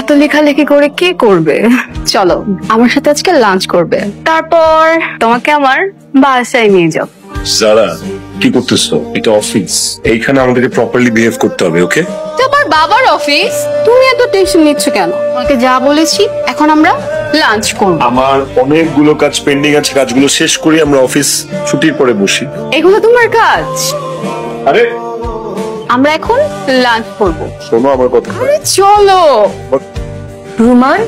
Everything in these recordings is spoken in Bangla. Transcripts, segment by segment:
এত লেখালেখি করে কি করবে? চলো আমার সাথে আজকে লাঞ্চ করবে, তারপর তোমাকে আমার বাসায় নিয়ে যাও। সারা কি করতেছো? এটা অফিস, এইখানে আমাদেরকে প্রপারলি বিহেভ করতে হবে, ওকে? তোমার বাবার অফিস, তুমি এত টেনশন নিচ্ছ কেন? তোমাকে যা বলেছি, এখন আমরা লাঞ্চ করব। আমার অনেকগুলো কাজ পেন্ডিং আছে, কাজগুলো শেষ করে আমরা অফিস ছুটির পরে বসি। এগুলো তোমার কাজ। আরে আমরা এখন লাঞ্চ করব। শোনো আমার কথা। আরে চলো। রুমান,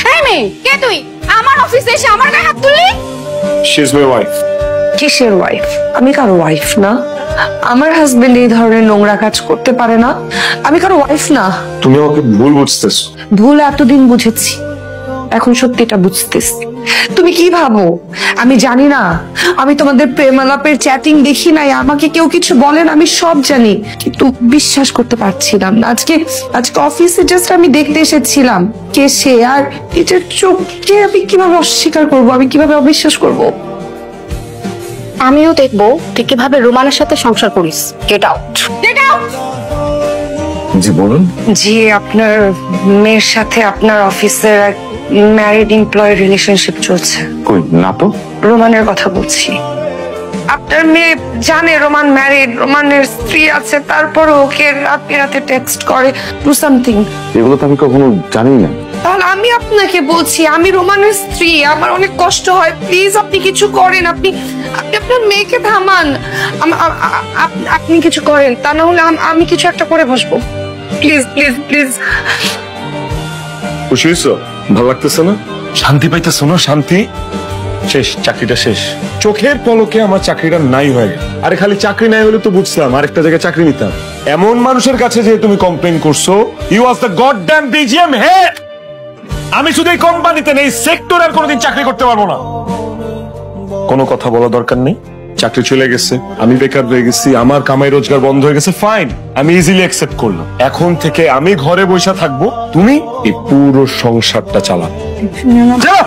হ্যাঁ মেয়ে, কে তুই? আমার অফিসে এসে আমার গায়ে হাত তুললি? She is my wife. কিসের ওয়াইফ? আমি কারো ওয়াইফ না। আমার হাজবেন্ড এই ধরনের নোংরা কাজ করতে পারে না। আমি কারো ওয়াইফ না। তুমি আমাকে ভুল বুঝতেছো। ভুল এতদিন বুঝেছি, এখন সত্যিটা বুঝতেছি। তুমি কি ভাবো আমি জানি না? আমি তোমাদের প্রেম আলাপের চ্যাটিং দেখি নাই, আমাকে কেউ কিছু বলেন, আমি সব জানি, কিন্তু বিশ্বাস করতে পারছিলাম না। আজকে অফিসে জাস্ট আমি দেখতে এসেছিলাম কে সে, আর এটার চোখকে আমি কিভাবে অস্বীকার করব, আমি কিভাবে অবিশ্বাস করব? আমিও দেখবো তুই কিভাবে রোমানের সাথে সংসার করিস। Get out, get out. জি বলুন। জি, আপনার মেয়ের সাথে আপনার অফিসের এক ম্যারিড এমপ্লয়ি রিলেশনশিপ চলছে। কই না তো। রোমানের কথা বলছি। আপনার মেয়ে জানে রোমান ম্যারিড, রোমানের স্ত্রী আছে, তারপর ওকে রাতে রাতে টেক্সট করে ডু সামথিং। এগুলো তো আমি কখনো জানি না। তাহলে আমি আপনাকে বলছি, আমি রোমানের স্ত্রী, আমার অনেক কষ্ট হয়, প্লিজ আপনি কিছু করেন। আপনি আপনি আপনার মেয়েকে থামান। আপনি কিছু করেন, তা না হলে আমি কিছু একটা করে বসবো। Please please please. খুশি হয়েছো? ভালো লাগতেছে না? শান্তি পাইতেছো না? শান্তি শেষ, চাকরিটা শেষ। চোখের পলকে আমার চাকরিটা নাই হয়ে গেল। আরে খালি চাকরি নাই হলে তো বুঝতাম, আরেকটা জায়গায় চাকরি নিতাম। এমন মানুষের কাছে যে তুমি কমপ্লেন করছো, you was the god damn BGM head. আমি শুধু এই কোম্পানিতে নেই, সেক্টরে আর কোনোদিন চাকরি করতে পারবো না। কোনো কথা বলা দরকার নেই, চাকরি চলে গেছে, আমি বেকার হয়ে গেছি, আমার কামাই রোজগার বন্ধ হয়ে গেছে, ফাইন, আমি ইজিলি অ্যাকসেপ্ট করলাম। এখন থেকে আমি ঘরে বসে থাকবো, তুমি এই পুরো সংসারটা চালাবে। যা।